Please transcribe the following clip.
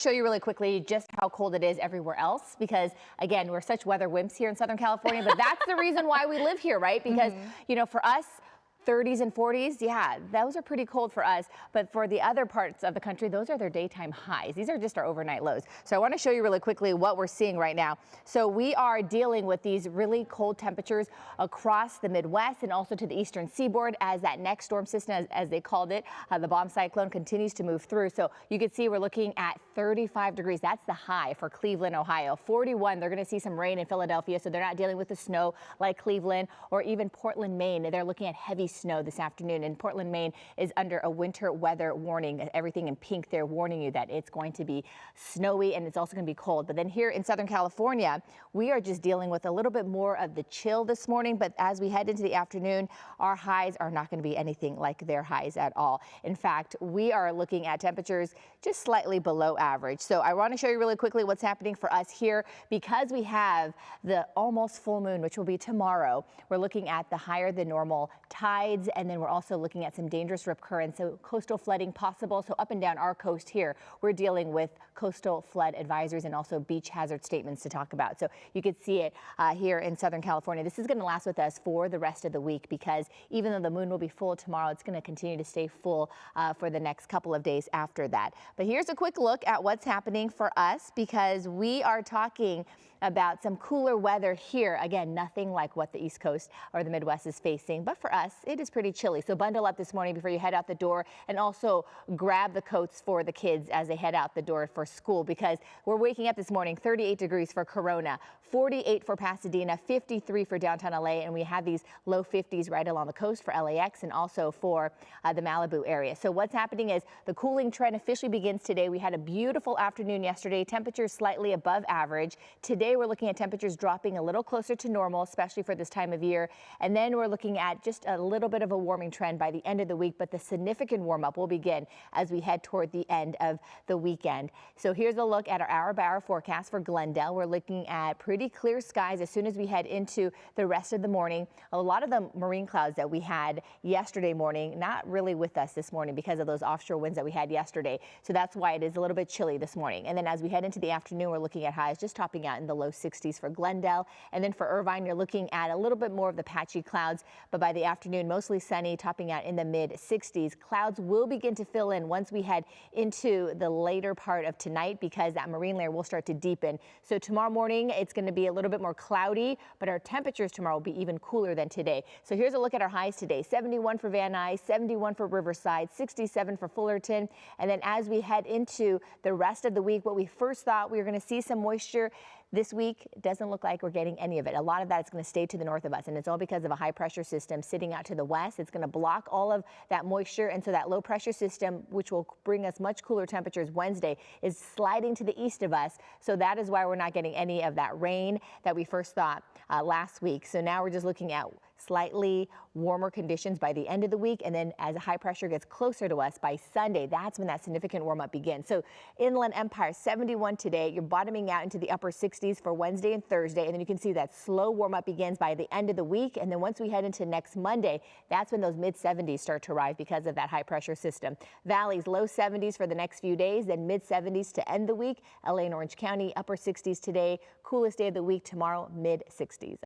Show you really quickly just how cold it is everywhere else because again we're such weather wimps here in Southern California, but that's the reason why we live here, right? Because you know, for us 30s and 40s, yeah, those are pretty cold for us, but for the other parts of the country, those are their daytime highs. These are just our overnight lows. So I want to show you really quickly what we're seeing right now. So we are dealing with these really cold temperatures across the Midwest and also to the eastern seaboard as that next storm system, as they called it, the bomb cyclone continues to move through. So you can see we're looking at 35 degrees. That's the high for Cleveland, Ohio. 41, they're going to see some rain in Philadelphia, so they're not dealing with the snow like Cleveland or even Portland, Maine. They're looking at heavy snow this afternoon, and Portland, Maine is under a winter weather warning. Everything in pink, they're warning you that it's going to be snowy and it's also going to be cold. But then here in Southern California, we are just dealing with a little bit more of the chill this morning. But as we head into the afternoon, our highs are not going to be anything like their highs at all. In fact, we are looking at temperatures just slightly below average. So I want to show you really quickly what's happening for us here because we have the almost full moon, which will be tomorrow. We're looking at the higher than normal tides, and then we're also looking at some dangerous rip currents, so coastal flooding possible. So up and down our coast here, we're dealing with coastal flood advisories and also beach hazard statements to talk about. So you can see it here in Southern California. This is going to last with us for the rest of the week because even though the moon will be full tomorrow, it's going to continue to stay full for the next couple of days after that. But here's a quick look at what's happening for us because we are talking about some cooler weather here. Again, nothing like what the East Coast or the Midwest is facing, but for us, it is pretty chilly. So bundle up this morning before you head out the door and also grab the coats for the kids as they head out the door for school because we're waking up this morning 38 degrees for Corona, 48 for Pasadena, 53 for downtown LA, and we have these low 50s right along the coast for LAX and also for the Malibu area. So what's happening is the cooling trend officially begins today. We had a beautiful afternoon yesterday, temperatures slightly above average. Today we're looking at temperatures dropping a little closer to normal, especially for this time of year. And then we're looking at just a little bit of a warming trend by the end of the week, but the significant warm up will begin as we head toward the end of the weekend. So here's a look at our hour-by-hour forecast for Glendale. We're looking at pretty clear skies as soon as we head into the rest of the morning. A lot of the marine clouds that we had yesterday morning, not really with us this morning because of those offshore winds that we had yesterday. So that's why it is a little bit chilly this morning. And then as we head into the afternoon, we're looking at highs just topping out in the low 60s for Glendale. And then for Irvine, you're looking at a little bit more of the patchy clouds, but by the afternoon, mostly sunny, topping out in the mid 60s. Clouds will begin to fill in once we head into the later part of tonight because that marine layer will start to deepen. So tomorrow morning, it's going to be a little bit more cloudy, but our temperatures tomorrow will be even cooler than today. So here's a look at our highs today. 71 for Van Nuys, 71 for Riverside, 67 for Fullerton. And then as we head into the rest of the week, what we first thought we were going to see some moisture this week, it doesn't look like we're getting any of it. A lot of that is going to stay to the north of us, and it's all because of a high pressure system sitting out to the west. It's going to block all of that moisture, and so that low pressure system, which will bring us much cooler temperatures Wednesday, is sliding to the east of us. So that is why we're not getting any of that rain that we first thought last week. So now we're just looking at slightly warmer conditions by the end of the week, and then as a high pressure gets closer to us by Sunday, that's when that significant warm up begins. So Inland Empire 71 today, you're bottoming out into the upper 60s for Wednesday and Thursday, and then you can see that slow warm up begins by the end of the week, and then once we head into next Monday, that's when those mid 70s start to arrive because of that high pressure system. Valleys low 70s for the next few days, then mid 70s to end the week. LA and Orange County upper 60s today, coolest day of the week tomorrow, mid 60s.